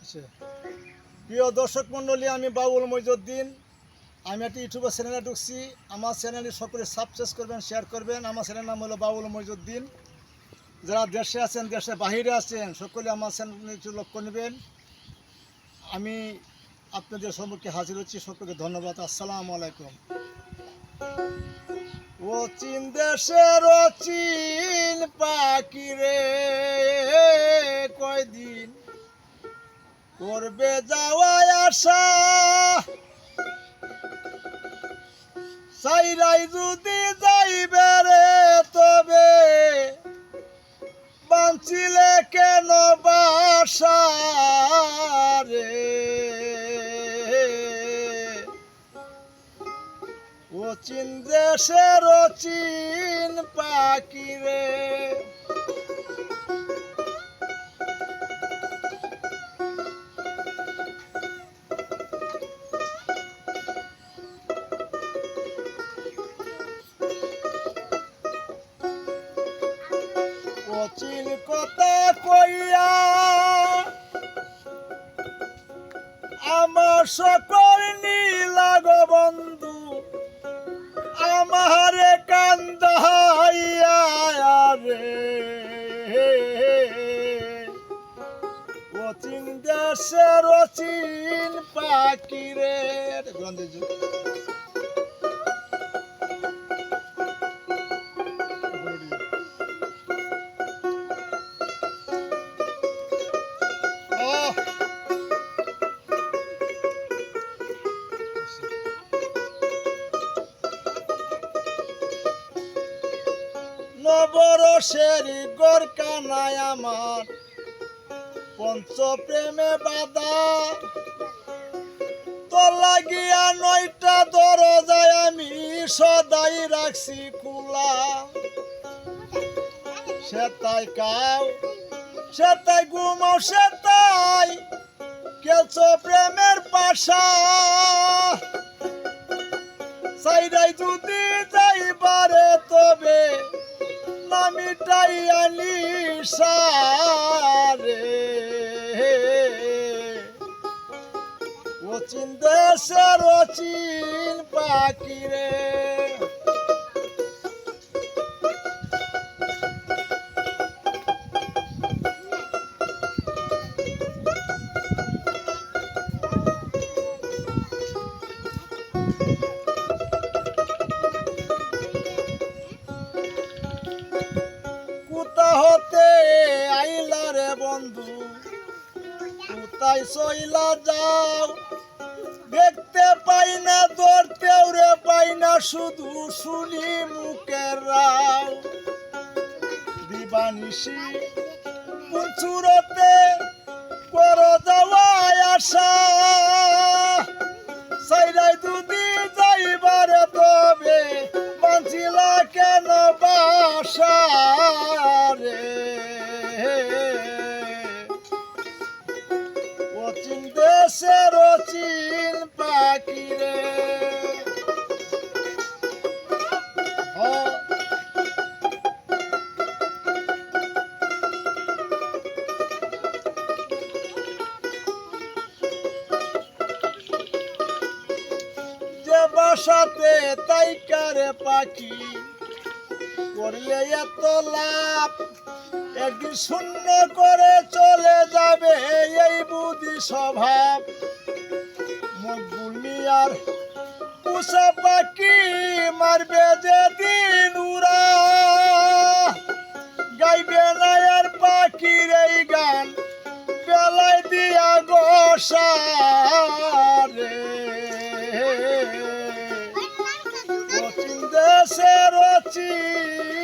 প্রিয় দর্শক মণ্ডলী, আমি বাউল মইজুদ্দিন। আমি একটা ইউটিউবের চ্যানেলে ঢুকছি। আমার চ্যানেলটি সকলে সাবস্ক্রাইব করবেন, শেয়ার করবেন। আমার চ্যানেলের নাম হলো বাউল মইজুদ্দিন। যারা দেশে আছেন, দেশের বাহিরে আছেন, সকলে আমার চ্যানেলটি একটু লক্ষ্য নেবেন। আমি আপনাদের সম্মুখে হাজির হচ্ছি। সকলকে ধন্যবাদ। আসসালামু আলাইকুম। ও চীন দেশের ও চীন পাখি রে, কয়দিন করবে যাওয়ায় আশা, সাইরাই যদি যাইবে রে, তবে বাঁচিলে কেন বাসা রে। ও চীন দেশের ও চীন পাখি রে, ও চীন কথা কইয়া আমার সকল নীলাগ বন্ধু, আমারে কান্দাইয়া রে। ও চীন দেশের ও চীন পাখি রে। নবরসের গরকানায় আমার পঞ্চ প্রেমে বাধা, তো লাগিয়া 9টা দরজায় আমি সদাই রাখছি খোলা। সেটাই কাও, সেটাই ঘুমাও, সেটাই কেছ প্রেমের পাশা, সাইরাই যদি যাইবারে তবে নামিটাই আনি সারে। ও চীন দেশের ও চীন পাখি রে, কোথা হতে আইলা রে বন্ধু, কোথায় চইলা যাও, দেখতে পাই না, ধরতেও রে পাই না, শুধু শুনি মুখের রাও। দিবানিশি পুঞ্চুরতে কর যাওয়ায় আশা, সাইরাই যদি যাইবারে তবে বাঁচিলা কেন বাসা রে। ও চীন দেশের ও চীন পাখি রে। যে বাসাতে তাই কারে পাখি করলে এত লাভ, একদিন শূন্য করে চলে যাবে এই বুদ্ধি স্বভাব। মকবুল মিয়ার পুষা পাখি মারবে যেদিন উড়া, গাইবে না আর পাখির এই গান বেলায় দিয়া গোসা রে। ও চীন দেশের ও চীন